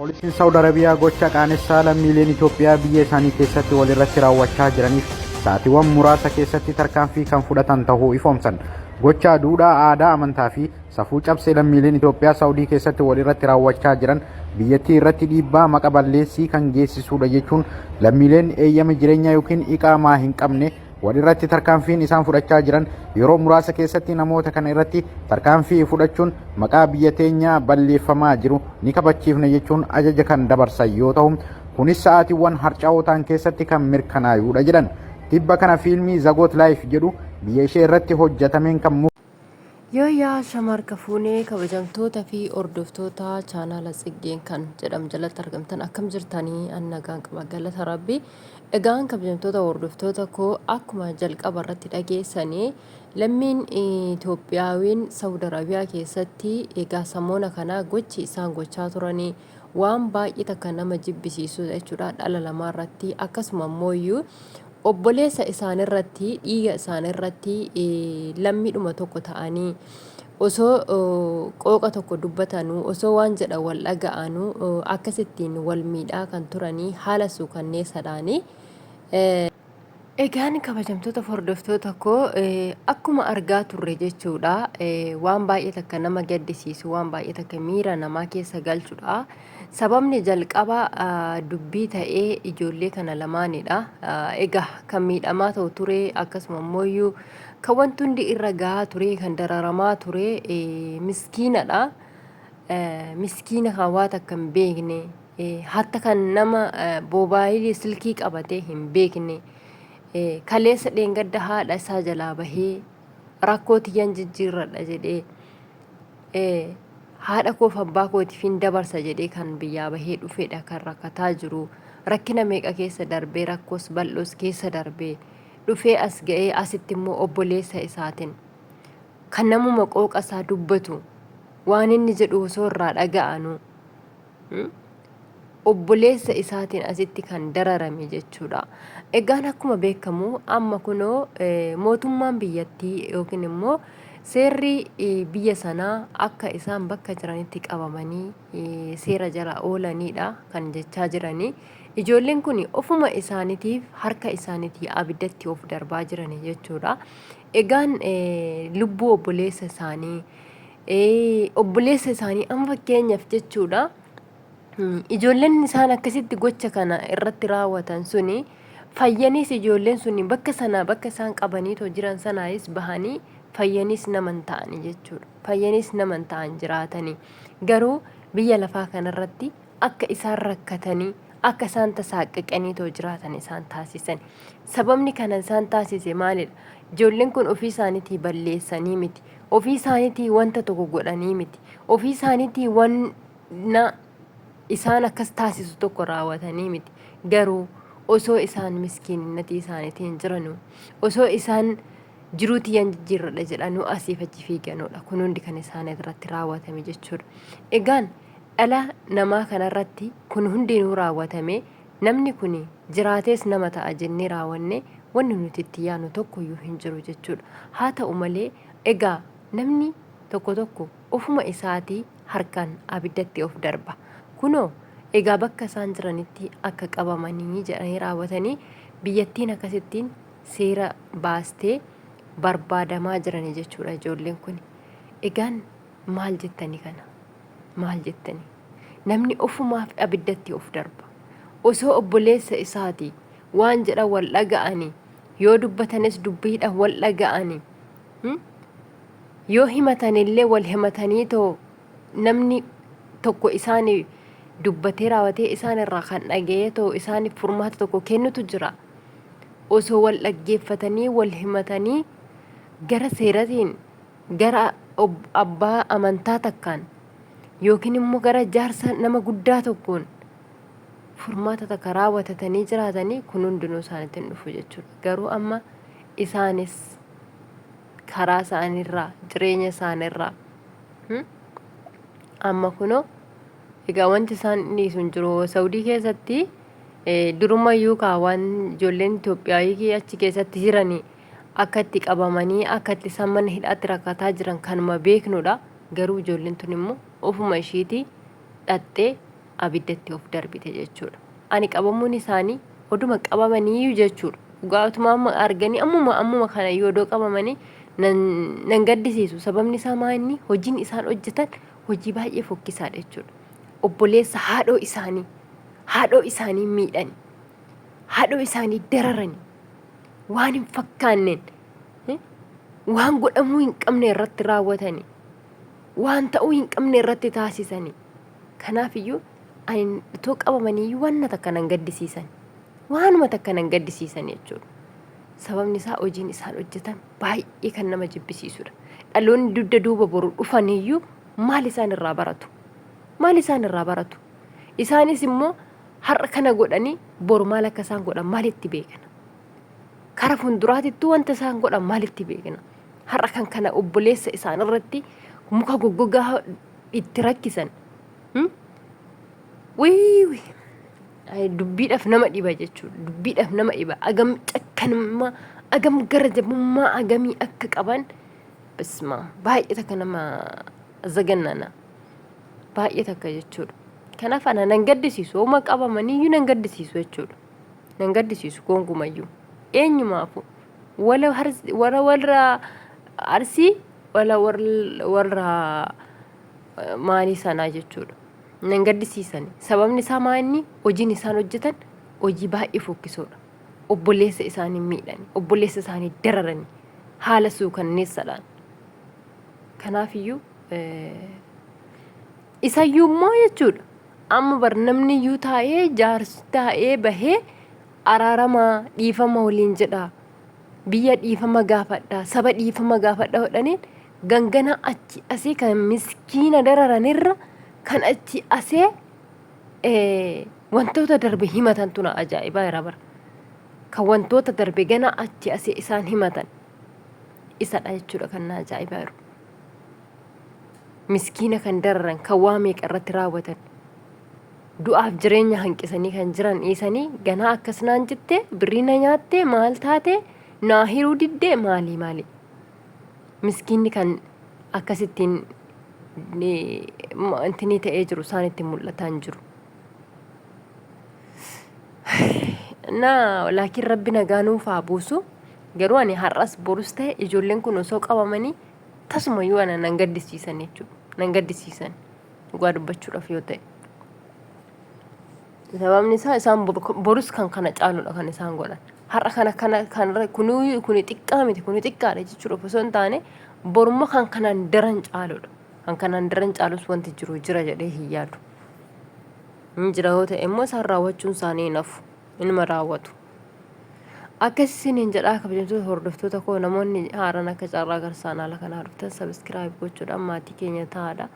Poolisiin Saawud Arabiyaa gocha qaanessaa lammiileen Itoophiyaa biyya isaanii keessatti walirratti raawwachaa jiraniif sa'aatiiwwan muraasa keessatti tarkaanfii kan fudhatan ta'uu ifoomsan. Gocha duudhaa aadaa amantaa fi safuu cabsee lammiileen Itoophiyaa Saawudii keessatti walirratti raawwachaa jiran biyyattii irratti dhiibbaa maqa balleessii kan geessisudha jechuun lammiileen eeyyama jireenyaa yookiin iqaamaa hin qabne walirratti tarkaanfiin isaan fudhachaa jiran yeroo muraasa keessatti namoota kana irratti tarkaanfii fudhachuun maqaa biyya teenyaa balleeffamaa jiru ni kabachiifna jechuun ajaja kan dabarsan yoo ta'u kunis sa'aatiiwwan harcaa'oo ta'an keessatti kan mirkanaa'udha jedhan. Tibba kana fiilmii Zagoot Laayif jedhu biyya ishee irratti hojjetameen kan Yooyaa shamarka fuunee kabajamtoota fi hordoftoota chaanaala Tsiggeen kan jedhamu jalatti argamtan akkam jirtanii annagaan qaba galata rabbii. Egaan kabajamtoota hordoftoota koo akkuma jalqaba irratti dhageessanii lammiin Itoophiyaawiin Saawud Arabiyaa keessatti egaa samoona kana gochi isaan gochaa turanii waan baay'ee takka nama jibbisiisu jechuudha dhala namaa irratti akkasuma immoo obboleessa isaan irratti dhiiga isaan irratti lammiidhuma tokko ta'anii osoo qooqa tokko dubbatanuu osoo waan jedhan wal dhaga'anuu akkasittiin wal miidhaa kan turanii haala suukanneessaadhaanii. Egaan kabajamtoota hordoftoota koo akkuma argaa turre jechuudha waan baay'ee takka nama gaddisiisu waan baay'ee takka miira namaa keessa galchuudha. Sababni jalqaba dubbii ta'ee ijoollee kana lamaanidha. Egaa kan miidhamaa ta'u ture akkasuma immoo kan wanti hundi irra gahaa ture kan dararamaa ture miskiinadha. Miskiina kan waa takka hin beekne hatta kan nama moobaayilii silkii qabatee hin beekne kaleessa dheengadda haadha isaa jalaa bahee rakkoo tiyyan jijjiirradha jedhee haadha koof abbaa kootiif hin dabarsa jedhee kan biyyaa bahee dhufedha kan rakkataa jiru. Rakkina meeqa keessa darbee rakkoos bal'oos keessa darbee dhufee as ga'ee asitti immoo obboleessa isaatiin kan namuma qooqa isaa dubbatu waan inni jedhu osoo irraa dhaga'anu obboleessa isaatiin asitti kan dararame jechuudha. Egaan akkuma beekamu amma kunoo mootummaan biyyattii yookiin immoo seerri biyya sanaa akka isaan bakka jiranitti qabamanii seera jala oolanidha kan jechaa jiranii. Ijoolleen kun ofuma isaaniitiif harka isaaniitii abiddatti of darbaa jiran jechuudha. Egaan lubbuu obboleessa isaanii amma fakkeenyaaf jechuudha. Ijoolleen isaan akkasitti gocha kana irratti raawwatan suni fayyaniis ijoolleen suni bakka isaan qabaniitoo jiran sanaayis bahanii fayyanis naman ta'ani jechuudha. Fayyanis naman ta'an jiraatanii garuu biyya lafaa kanarratti akka isaan rakkatanii akka isaan tasaaqqaqaniitoo jiraatan isaan taasisan. Sababni kana isaan taasise maalidha? Ijoolleen kun ofii isaaniitii balleessanii miti. Ofii isaaniitii wanta tokko godhanii miti. Ofii isaaniitii wanna isaan akkas taasisu tokko raawwatanii miti. Garuu osoo isaan miskiinnatii isaaniitiin jiranu osoo isaan jiruutii yan jijjiirradha jedhanuu asiif achi fiiganudha. Kun hundi kan isaan irratti raawwatame jechuudha. Egaan dhala namaa kanarratti kun hundinuu raawwatame namni kun jiraatees nama ta'a jennee raawwanne wanni nuti itti yaanu tokkoyyuu hin jiru jechuudha. Haa ta'u malee egaa namni tokko ofuma isaatii harkaan abiddatti of darba. Kunoo egaa bakka isaan jiranitti akka qabamanii jedhanii raawwatanii biyyattiin akkasittiin seera baastee barbaadamaa jirani jechuudha ijoolleen kun. Egaan maal jettanii kana? Maal jettanii? Namni ofumaaf abiddatti of darba. Osoo obboleessa isaatii waan jedhan wal dhaga'anii yoo dubbatanis dubbiidhaan wal dhaga'anii yoo himatanillee wal himatanii too namni tokko isaanii dubbatee raawwatee isaan irraa kan dhaga'ee too isaaniif furmaata tokko kennutu jira. Osoo wal dhaggeeffatanii wal himatanii gara seeratiin gara abbaa amantaa takkaan yookiin immoo gara jaarsa nama guddaa tokkoon furmaata takka raawwatatanii jiraatanii kun hundinuu isaaniitiin dhufu jechuudha. Garuu amma isaanis karaa isaaniirraa jireenya isaaniirraa amma kunoo egaa wanti isaan dhiisuun jiru Saawudii keessatti durumayyuu kaawwan ijoolleen Itoophiyaa achi keessatti jiranii akka itti qabamanii akka itti isaan mana hidhaatti rakkataa jiran kanuma beeknudha. Garuu ijoolleen tun immoo ofuma ishiitii dhattee abiddatti of darbite jechuudha. Ani qabamuun isaanii oduma qabamanii jechuudha. Dhugaatuma amma arganii ammuma kana yoodoo qabamanii nan gaddisiisu. Sababni isaa maali? Hojiin isaan hojjetan hojii baay'ee fokkisaadha jechuudha. Obboleessa haadhoo isaanii miidhani, haadhoo isaanii dararani, waan hin fakkaanneen waan godhamuu hin qabne irratti raawwatani, waan ta'uu hin qabne irratti taasisani. Kanaafiyyuu ani itoo qabamanii waan takka nan gaddisiisan, waanuma takka nan gaddisiisan jechuudha. Sababni isaa hojiin isaan hojjetan baay'ee kan nama jibbisiisudha. Dhaloonni dugda duuba boru dhufaniyyuu maal isaan irraa baratu? Maal isaan irraa baratu? Isaanis immoo har'a kana godhanii boru maal akka isaan godhan maalitti beekna? Kara fuulduraatittuu wanta isaan godhan maalitti beekna? Har'a kan kana obboleessa isaan irratti muka goggogaa itti rakkisan. Dubbiidhaaf nama dhiba jechuudha. Dubbiidhaaf nama dhiba. Agam cakkanummaa, agam garajabummaa agamii akka qaban bismaa baay'ee takka nama zagannana. Baay'ee takka jechuudha. Kanaaf ana nan gaddisiisu. Hooma qabamaniyyuu nan gaddisiisu jechuudha. Nan gaddisiisu gonkumayyuu. Eenyumaafu warra Arsii warra maalii sanaa jechuudha. Nan gaddisiisan. Sababni isaa maali? Hojiin isaan hojjetan hojii baay'ee fokkisoodha. Obboleessa isaanii miidhani, obboleessa isaanii dararani, haala suukanneessadhaan. Kanaafiyyuu isayyuu immoo jechuudha. Amma bar namni iyyuu taa'ee jaarsi taa'ee bahee araaramaa dhiifama waliin jedhaa. Biyya dhiifama gaafadhaa, saba dhiifama gaafadhaa hodhaniin gangana achi asee kan miskiina dararanirra kan achi asee wantoota darbe himatan tuna ajaa'ibaa jira bara. Kan wantoota darbe gana achi asee isaan himatan isadha jechuudha kan na ajaa'ibaa jiru. Miskiina kan dararan kan waa meeqa irratti raawwatan du'aaf jireenya hanqisanii kan jiran dhiisanii ganaa akkas naan jettee birrii na nyaattee maal taatee naa hiruu diddee maali miskiinni kan akkasittiin intini ta'ee jiru isaan itti mul'ataan jiru. Laakiin rabbi nagaa nuuf haa buusu. Garuu ani har'as borus ta'e ijoolleen kun osoo qabamanii tasumayyuu ana nan gaddisiisan jechuudha. Nan gaddisiisan dhugaa dubbachuudhaaf yoo ta'e. Sababni isaa isaan borus kan kana caaludha kan isaan godhan. Har'a kana kuni xiqqaa miti kuni xiqqaadha jechuudha osoo hin taane boruma kan kanaan daran caaludha. Kan kanaan daran caalus wanti jiru jira jedhee hin yaadu. Hin jira yoo ta'e immoo isaan raawwachuun isaanii nafu inuma raawwatu. Akkasiin jedhaa kabajamtoota hordoftoota koo namoonni haaraan akka carraa garsaanaa ala kanaa dhuftan sabiskiraayib gochuudhaan maatii keenya ta'aadha.